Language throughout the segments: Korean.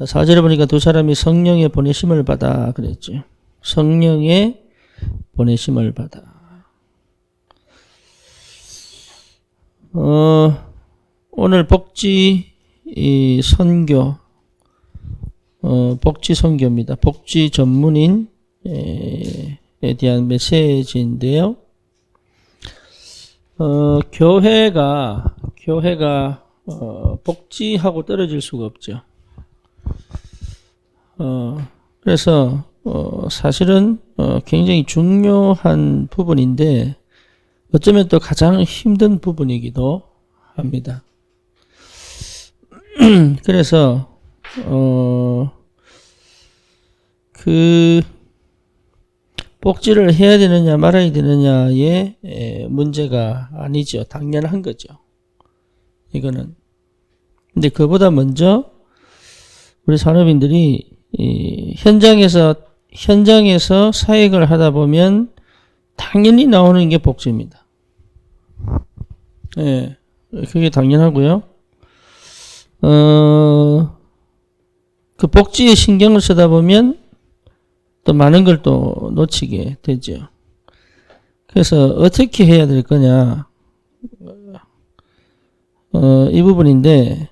4절에 보니까 두 사람이 성령의 보내심을 받아 그랬죠. 성령의 보내심을 받아. 오늘 복지 선교, 복지 선교입니다. 복지 전문인에 대한 메시지인데요. 교회가 복지하고 떨어질 수가 없죠. 그래서 사실은 굉장히 중요한 부분인데 어쩌면 또 가장 힘든 부분이기도 합니다. 그래서 그 복지를 해야 되느냐 말아야 되느냐의 문제가 아니죠. 당연한 거죠. 이거는. 근데 그보다 먼저 우리 산업인들이 현장에서 사역을 하다 보면 당연히 나오는 게 복지입니다. 예, 그게 당연하고요. 그 복지에 신경을 쓰다 보면 또 많은 걸 또 놓치게 되죠. 그래서 어떻게 해야 될 거냐, 이 부분인데,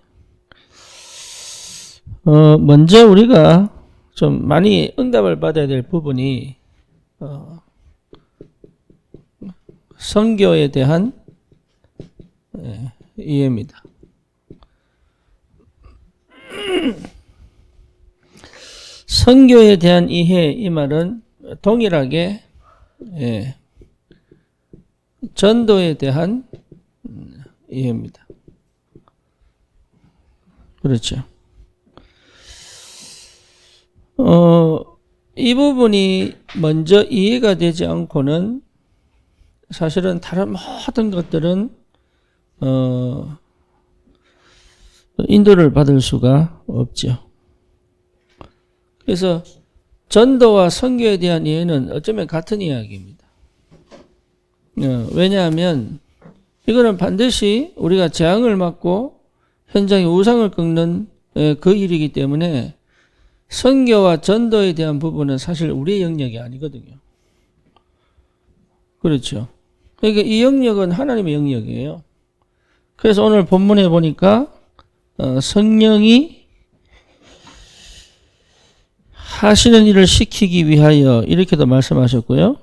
먼저 우리가 좀 많이 응답을 받아야 될 부분이, 선교에 대한 이해입니다. 선교에 대한 이해, 이 말은 동일하게 전도에 대한 이해입니다. 그렇죠. 이 부분이 먼저 이해가 되지 않고는 사실은 다른 모든 것들은 인도를 받을 수가 없죠. 그래서 전도와 선교에 대한 이해는 어쩌면 같은 이야기입니다. 왜냐하면 이거는 반드시 우리가 재앙을 맞고 현장에 우상을 꺾는 그 일이기 때문에 선교와 전도에 대한 부분은 사실 우리의 영역이 아니거든요. 그렇죠. 그러니까 이 영역은 하나님의 영역이에요. 그래서 오늘 본문에 보니까 성령이 하시는 일을 시키기 위하여 이렇게도 말씀하셨고요.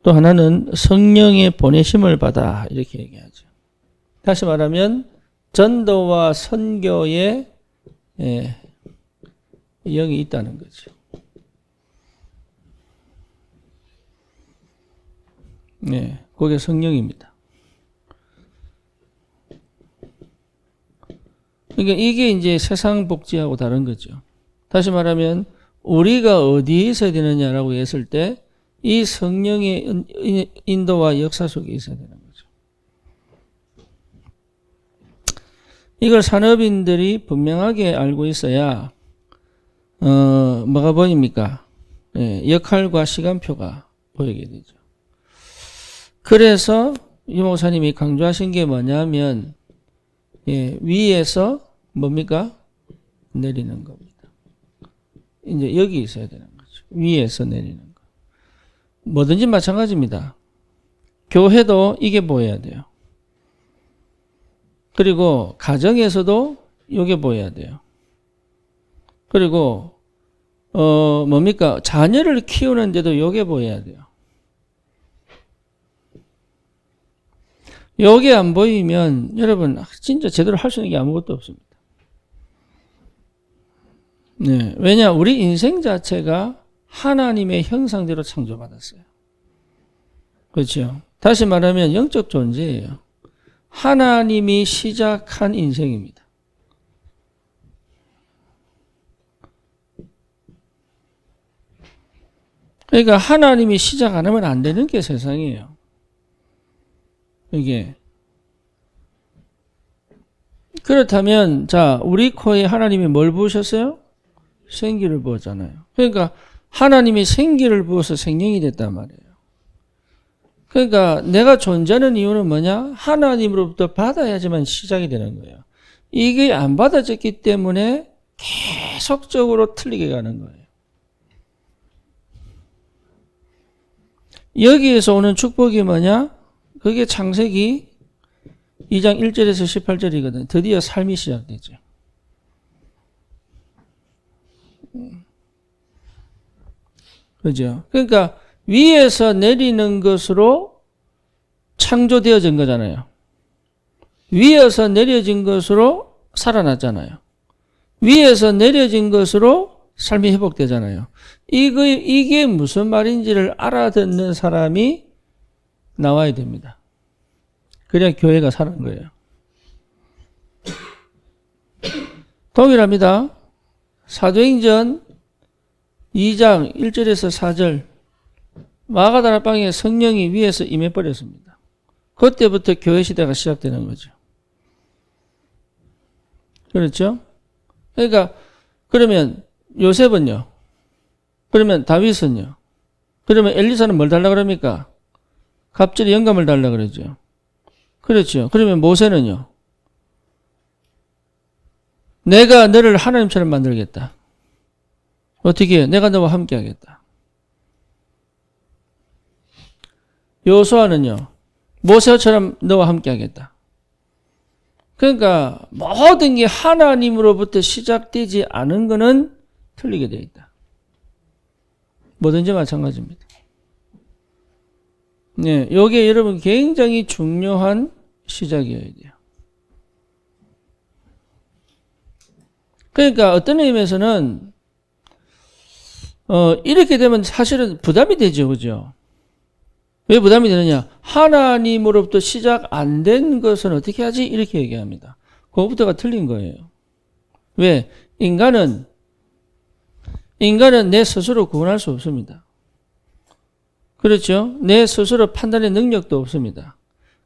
또 하나는 성령의 보내심을 받아 이렇게 얘기하죠. 다시 말하면 전도와 선교에 영이 있다는 거죠. 네, 그게 성령입니다. 그러니까 이게 이제 세상 복지하고 다른 거죠. 다시 말하면 우리가 어디에 있어야 되느냐라고 했을 때 이 성령의 인도와 역사 속에 있어야 되는 거죠. 이걸 산업인들이 분명하게 알고 있어야 뭐가 보입니까? 역할과 시간표가 보이게 되죠. 그래서 유 목사님이 강조하신 게 뭐냐면 위에서 뭡니까? 내리는 겁니다. 이제 여기 있어야 되는 거죠. 위에서 내리는 거. 뭐든지 마찬가지입니다. 교회도 이게 보여야 돼요. 그리고 가정에서도 이게 보여야 돼요. 그리고 뭡니까? 자녀를 키우는데도 이게 보여야 돼요. 이게 안 보이면 여러분 진짜 제대로 할 수 있는 게 아무것도 없습니다. 네, 왜냐? 우리 인생 자체가 하나님의 형상대로 창조받았어요. 그렇죠? 다시 말하면 영적 존재예요. 하나님이 시작한 인생입니다. 그러니까 하나님이 시작 안 하면 안 되는 게 세상이에요. 이게. 그렇다면 자, 우리 코에 하나님이 뭘 부으셨어요? 생기를 부었잖아요. 그러니까 하나님이 생기를 부어서 생명이 됐단 말이에요. 그러니까 내가 존재하는 이유는 뭐냐? 하나님으로부터 받아야지만 시작이 되는 거예요. 이게 안 받아졌기 때문에 계속적으로 틀리게 가는 거예요. 여기에서 오는 축복이 뭐냐? 그게 창세기 2장 1절에서 18절이거든요. 드디어 삶이 시작되죠. 그죠? 그러니까 위에서 내리는 것으로 창조되어진 거잖아요. 위에서 내려진 것으로 살아났잖아요. 위에서 내려진 것으로 삶이 회복되잖아요. 이게 무슨 말인지를 알아듣는 사람이 나와야 됩니다. 그래야 교회가 사는 거예요. 동일합니다. 사도행전 2장 1절에서 4절 마가다라 방에 성령이 위에서 임해버렸습니다. 그때부터 교회 시대가 시작되는 거죠. 그렇죠? 그러니까 그러면 요셉은요? 그러면 다윗은요? 그러면 엘리사는 뭘 달라 그럽니까? 갑절에 영감을 달라 그러죠. 그렇죠. 그러면 모세는요? 내가 너를 하나님처럼 만들겠다. 어떻게 해요? 내가 너와 함께 하겠다. 여호수아는요? 모세처럼 너와 함께 하겠다. 그러니까 모든 게 하나님으로부터 시작되지 않은 것은 틀리게 되어 있다. 뭐든지 마찬가지입니다. 네, 이게 여러분 굉장히 중요한 시작이어야 돼요. 그러니까 어떤 의미에서는 이렇게 되면 사실은 부담이 되죠, 그죠? 왜 부담이 되느냐? 하나님으로부터 시작 안 된 것은 어떻게 하지? 이렇게 얘기합니다. 그거부터가 틀린 거예요. 왜? 인간은 내 스스로 구원할 수 없습니다. 그렇죠? 내 스스로 판단의 능력도 없습니다.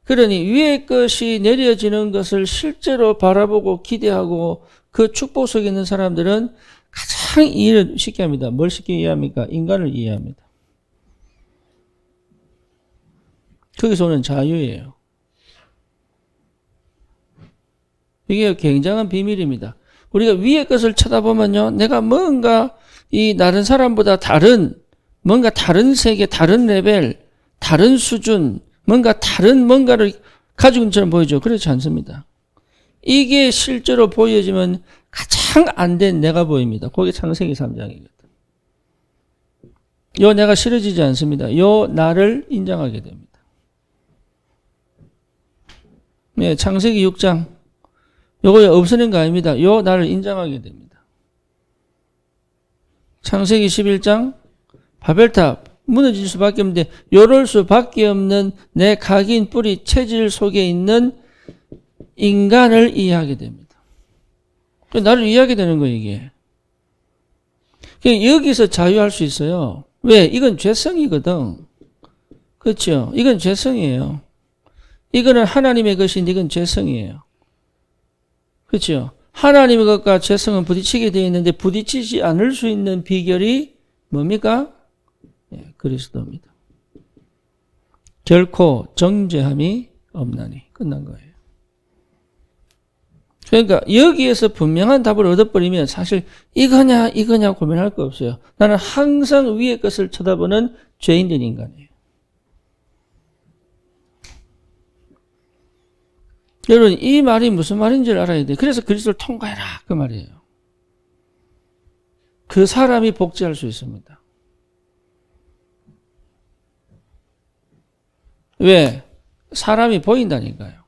그러니 위의 것이 내려지는 것을 실제로 바라보고 기대하고 그 축복 속에 있는 사람들은 가장 이해를 쉽게 합니다. 뭘 쉽게 이해합니까? 인간을 이해합니다. 거기서 오는 자유예요. 이게 굉장한 비밀입니다. 우리가 위의 것을 쳐다보면요, 내가 뭔가 이 다른 사람보다 뭔가 다른 세계, 다른 레벨, 다른 수준, 뭔가 다른 뭔가를 가지고 있는 것처럼 보이죠. 그렇지 않습니다. 이게 실제로 보여지면 가장 안 된 내가 보입니다. 그게 창세기 3장이거든. 요 내가 싫어지지 않습니다. 요 나를 인정하게 됩니다. 네, 창세기 6장. 요거 없어진 거 아닙니다. 요 나를 인정하게 됩니다. 창세기 11장. 바벨탑 무너질 수밖에 없는데 요럴 수밖에 없는 내 각인 뿌리 체질 속에 있는 인간을 이해하게 됩니다. 나를 이해하게 되는 거예요, 이게. 여기서 자유할 수 있어요. 왜? 이건 죄성이거든. 그렇죠? 이건 죄성이에요. 이거는 하나님의 것인데 이건 죄성이에요. 그렇죠? 하나님의 것과 죄성은 부딪히게 되어 있는데 부딪히지 않을 수 있는 비결이 뭡니까? 예, 그리스도입니다. 결코 정죄함이 없나니 끝난 거예요. 그러니까 여기에서 분명한 답을 얻어버리면 사실 이거냐 고민할 거 없어요. 나는 항상 위의 것을 쳐다보는 죄인된 인간이에요. 여러분 이 말이 무슨 말인지를 알아야 돼요. 그래서 그리스도를 통과해라 그 말이에요. 그 사람이 복지할 수 있습니다. 왜? 사람이 보인다니까요.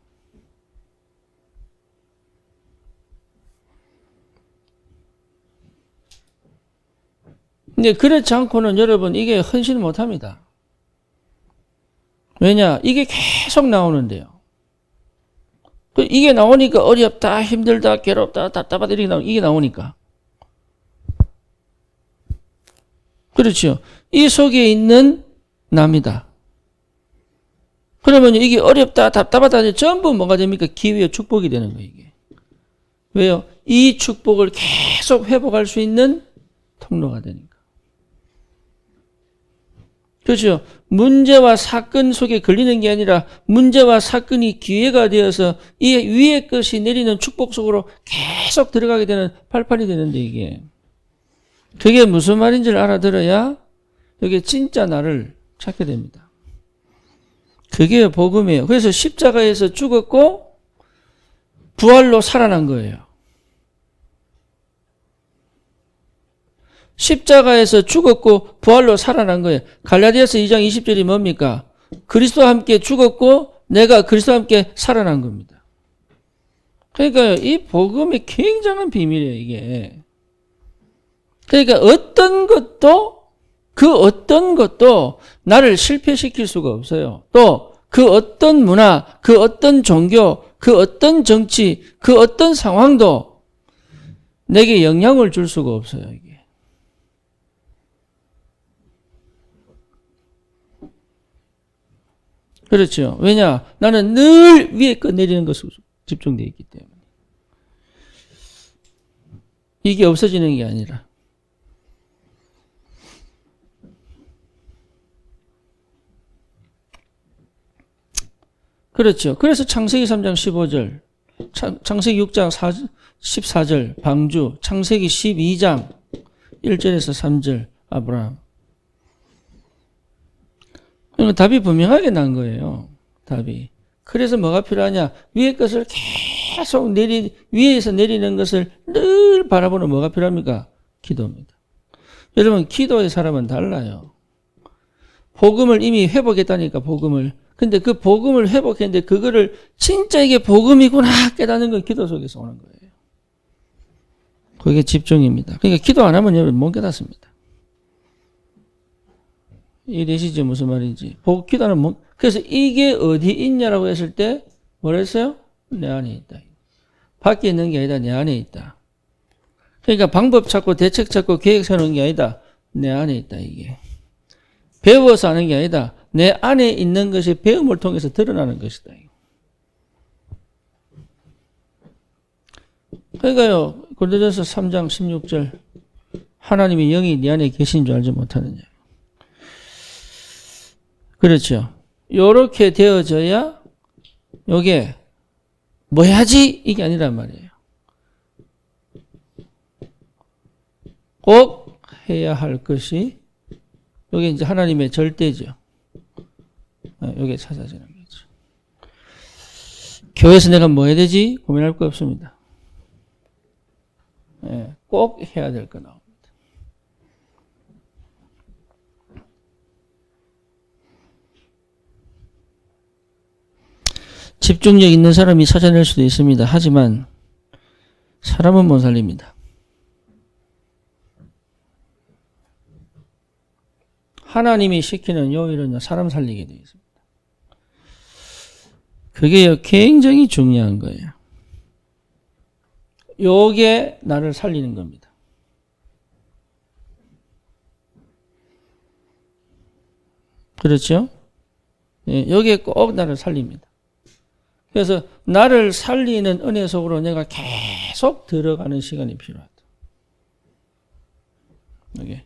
근데 그렇지 않고는 여러분 이게 헌신을 못합니다. 왜냐? 이게 계속 나오는데요. 이게 나오니까 어렵다, 힘들다, 괴롭다, 답답하다 이게 나오니까. 그렇죠. 이 속에 있는 남이다. 그러면 이게 어렵다, 답답하다 전부 뭐가 됩니까? 기회와 축복이 되는 거예요, 이게. 왜요? 이 축복을 계속 회복할 수 있는 통로가 되니까. 그렇죠. 문제와 사건 속에 걸리는 게 아니라 문제와 사건이 기회가 되어서 이 위의 것이 내리는 축복 속으로 계속 들어가게 되는 발판이 되는데 이게. 그게 무슨 말인지를 알아들어야 여기 진짜 나를 찾게 됩니다. 그게 복음이에요. 그래서 십자가에서 죽었고 부활로 살아난 거예요. 십자가에서 죽었고 부활로 살아난 거예요. 갈라디아서 2장 20절이 뭡니까? 그리스도와 함께 죽었고 내가 그리스도와 함께 살아난 겁니다. 그러니까 이 복음이 굉장한 비밀이에요, 이게. 그러니까 그 어떤 것도 나를 실패시킬 수가 없어요. 또 그 어떤 문화, 그 어떤 종교, 그 어떤 정치, 그 어떤 상황도 내게 영향을 줄 수가 없어요, 이게. 그렇죠. 왜냐? 나는 늘 위에 거 내리는 것으로 집중되어 있기 때문에. 이게 없어지는 게 아니라. 그렇죠. 그래서 창세기 3장 15절, 창세기 6장 14절, 방주, 창세기 12장 1절에서 3절, 아브라함. 그러니까 답이 분명하게 난 거예요. 답이. 그래서 뭐가 필요하냐? 위의 것을 계속 위에서 내리는 것을 늘 바라보는 뭐가 필요합니까? 기도입니다. 여러분, 기도의 사람은 달라요. 복음을 이미 회복했다니까, 복음을. 근데 그 복음을 회복했는데 그거를 진짜 이게 복음이구나 깨닫는 건 기도 속에서 오는 거예요. 그게 집중입니다. 그러니까 기도 안 하면 여러분 못 깨닫습니다. 이해되시죠? 무슨 말인지. 기도는 못, 그래서 이게 어디 있냐라고 했을 때 뭐라 했어요? 내 안에 있다. 밖에 있는 게 아니다. 내 안에 있다. 그러니까 방법 찾고 대책 찾고 계획 세우는 게 아니다. 내 안에 있다, 이게. 배워서 하는 게 아니다. 내 안에 있는 것이 배움을 통해서 드러나는 것이다. 그러니까요, 고린도전서 3장 16절 하나님이 영이 네 안에 계신 줄 알지 못하느냐. 그렇죠. 요렇게 되어져야 요게 뭐 해야지 이게 아니란 말이에요. 꼭 해야 할 것이 요게 이제 하나님의 절대죠. 요게 찾아지는 거죠. 교회에서 내가 뭐 해야 되지? 고민할 거 없습니다. 꼭 해야 될 거 나옵니다. 집중력 있는 사람이 찾아낼 수도 있습니다. 하지만 사람은 못 살립니다. 하나님이 시키는 요 일은 사람 살리게 되어 있습니다. 그게 굉장히 중요한 거예요. 요게 나를 살리는 겁니다. 그렇죠? 요게 꼭 나를 살립니다. 그래서 나를 살리는 은혜 속으로 내가 계속 들어가는 시간이 필요하다. 이게.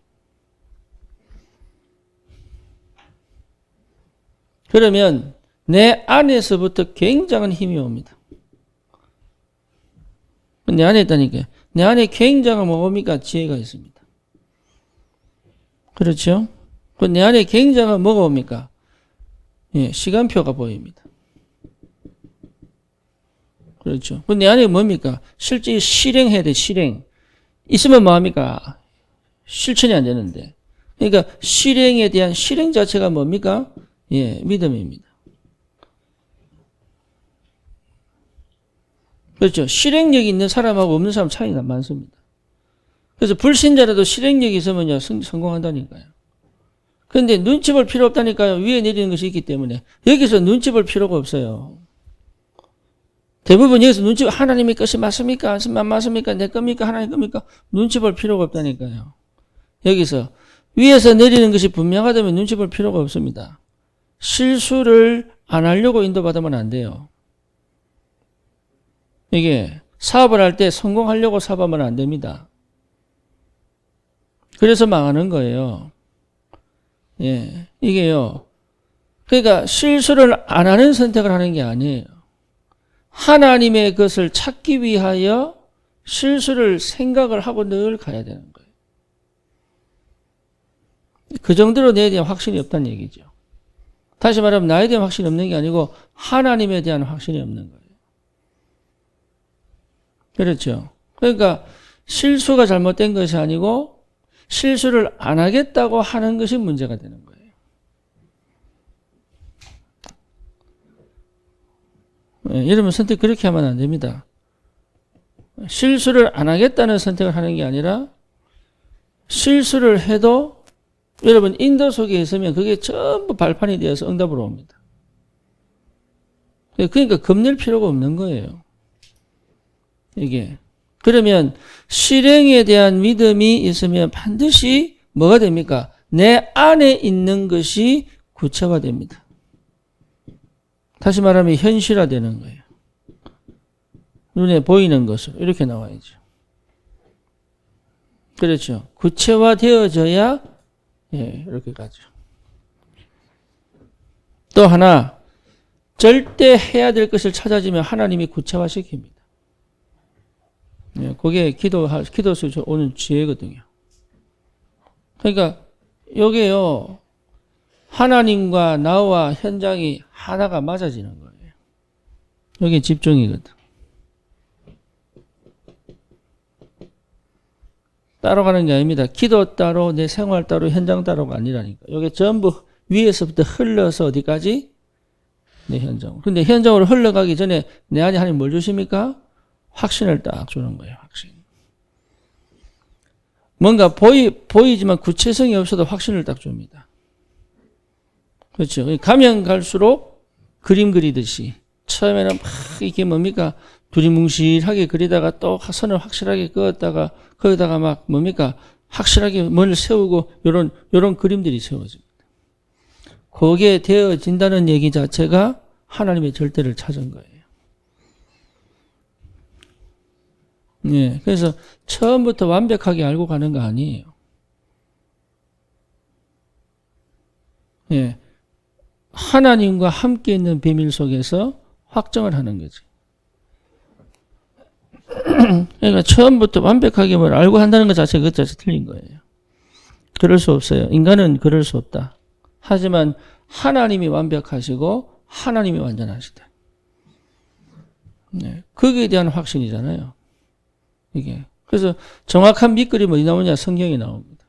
그러면 내 안에서부터 굉장한 힘이 옵니다. 내 안에 있다니까요. 내 안에 굉장한 뭡니까? 지혜가 있습니다. 그렇죠? 내 안에 굉장한 뭐가 옵니까? 시간표가 보입니다. 그렇죠. 내 안에 뭡니까? 실제 실행해야 돼, 실행. 있으면 뭐합니까? 실천이 안 되는데. 그러니까 실행에 대한 실행 자체가 뭡니까? 믿음입니다. 그렇죠. 실행력이 있는 사람하고 없는 사람 차이가 많습니다. 그래서 불신자라도 실행력이 있으면요, 성공한다니까요. 그런데 눈치 볼 필요 없다니까요. 위에 내리는 것이 있기 때문에. 여기서 눈치 볼 필요가 없어요. 대부분 여기서 눈치, 하나님의 것이 맞습니까? 안 맞습니까? 내 겁니까? 하나님 겁니까? 눈치 볼 필요가 없다니까요. 여기서 위에서 내리는 것이 분명하다면 눈치 볼 필요가 없습니다. 실수를 안 하려고 인도받으면 안 돼요. 이게 사업을 할 때 성공하려고 사업하면 안 됩니다. 그래서 망하는 거예요. 이게요. 그러니까 실수를 안 하는 선택을 하는 게 아니에요. 하나님의 것을 찾기 위하여 실수를 생각을 하고 늘 가야 되는 거예요. 그 정도로 내에 대한 확신이 없다는 얘기죠. 다시 말하면 나에 대한 확신이 없는 게 아니고 하나님에 대한 확신이 없는 거예요. 그렇죠. 그러니까 실수가 잘못된 것이 아니고 실수를 안 하겠다고 하는 것이 문제가 되는 거예요. 여러분 선택 그렇게 하면 안 됩니다. 실수를 안 하겠다는 선택을 하는 게 아니라 실수를 해도 여러분 인도 속에 있으면 그게 전부 발판이 되어서 응답으로 옵니다. 그러니까 겁낼 필요가 없는 거예요. 이게. 그러면 실행에 대한 믿음이 있으면 반드시 뭐가 됩니까? 내 안에 있는 것이 구체화됩니다. 다시 말하면 현실화되는 거예요. 눈에 보이는 것으로 이렇게 나와야죠. 그렇죠. 구체화되어져야 이렇게 가죠. 또 하나 절대 해야 될 것을 찾아지면 하나님이 구체화시킵니다. 그게 기도에서 오는 지혜거든요. 그러니까 여기에요. 하나님과 나와 현장이 하나가 맞아지는 거예요. 여기 집중이거든. 따로 가는 게 아닙니다. 기도 따로, 내 생활 따로, 현장 따로가 아니라니까. 여기 전부 위에서부터 흘러서 어디까지? 내 현장으로. 근데 현장으로 흘러가기 전에 내 안에 하나님 뭘 주십니까? 확신을 딱 주는 거예요. 확신. 뭔가 보이지만 구체성이 없어도 확신을 딱 줍니다. 그렇죠. 가면 갈수록 그림 그리듯이 처음에는 막 이게 뭡니까? 두리뭉실하게 그리다가 또 선을 확실하게 그었다가 거기다가 막 뭡니까? 확실하게 뭘 세우고 요런 그림들이 세워집니다. 그게 되어진다는 얘기 자체가 하나님의 절대를 찾은 거예요. 예, 그래서 처음부터 완벽하게 알고 가는 거 아니에요. 예, 하나님과 함께 있는 비밀 속에서 확정을 하는 거지. 그러니까 처음부터 완벽하게 뭘 알고 한다는 것 자체가 그것 자체 틀린 거예요. 그럴 수 없어요. 인간은 그럴 수 없다. 하지만 하나님이 완벽하시고 하나님이 완전하시다. 네, 거기에 대한 확신이잖아요. 이게. 그래서 정확한 밑그림은 어디 나오냐? 성경에 나옵니다.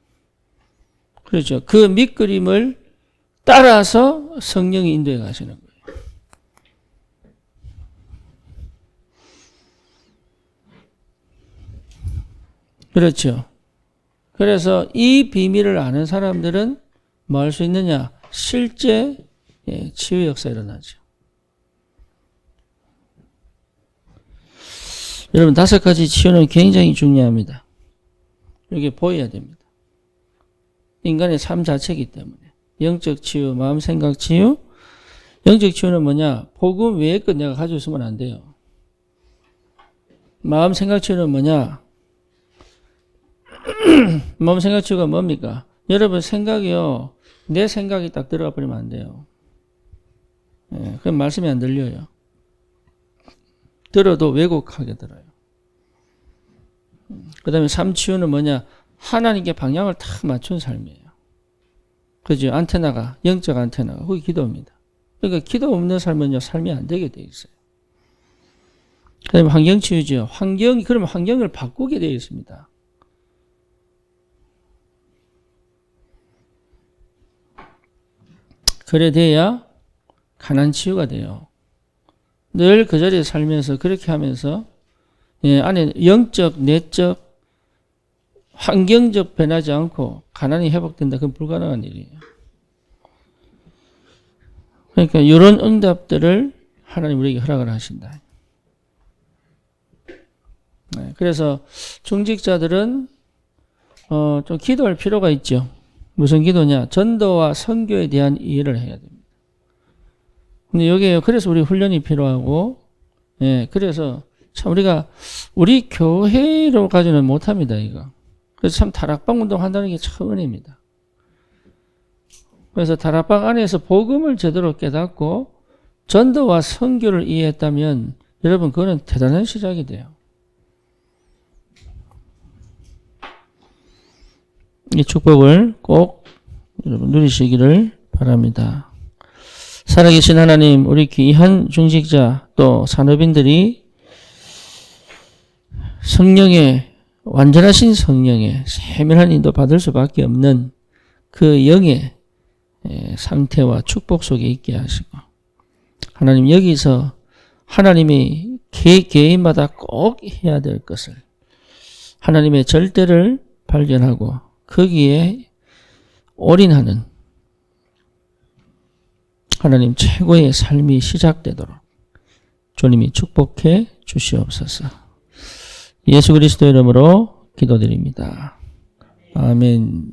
그렇죠. 그 밑그림을 따라서 성령이 인도해 가시는 거예요. 그렇죠. 그래서 이 비밀을 아는 사람들은 뭐 할 수 있느냐? 실제 치유 역사 일어나죠. 여러분 5가지 치유는 굉장히 중요합니다. 이게 보여야 됩니다. 인간의 삶 자체이기 때문에. 영적 치유, 마음 생각 치유. 영적 치유는 뭐냐? 복음 외의 것 내가 가지고 있으면 안 돼요. 마음 생각 치유는 뭐냐? 마음 생각 치유가 뭡니까? 여러분 생각이요. 내 생각이 딱 들어가 버리면 안 돼요. 예, 그럼 말씀이 안 들려요. 들어도 왜곡하게 들어요. 그 다음에 삶 치유는 뭐냐? 하나님께 방향을 탁 맞춘 삶이에요. 그죠? 안테나가, 영적 안테나가, 그게 기도입니다. 그러니까 기도 없는 삶은요, 삶이 안 되게 돼 있어요. 그 다음에 환경 치유죠. 그러면 환경을 바꾸게 되어 있습니다. 그래 돼야 가난 치유가 돼요. 늘 그 자리에 살면서 그렇게 하면서 안에 영적, 내적, 환경적 변하지 않고 가난이 회복된다. 그건 불가능한 일이에요. 그러니까 이런 응답들을 하나님 우리에게 허락을 하신다. 그래서 중직자들은 좀 기도할 필요가 있죠. 무슨 기도냐? 전도와 선교에 대한 이해를 해야 됩니다. 근데 여기에 그래서 우리 훈련이 필요하고, 그래서 참 우리 교회로 가지는 못합니다, 이거. 그래서 참 다락방 운동 한다는 게 참 은혜입니다. 그래서 다락방 안에서 복음을 제대로 깨닫고 전도와 선교를 이해했다면 여러분 그거는 대단한 시작이 돼요. 이 축복을 꼭 여러분 누리시기를 바랍니다. 살아계신 하나님, 우리 귀한 중직자 또 산업인들이 성령의 완전하신 성령의 세밀한 인도 받을 수밖에 없는 그 영의 상태와 축복 속에 있게 하시고, 하나님 여기서 하나님이 개인마다 꼭 해야 될 것을, 하나님의 절대를 발견하고 거기에 올인하는 하나님 최고의 삶이 시작되도록 주님이 축복해 주시옵소서. 예수 그리스도 이름으로 기도드립니다. 아멘.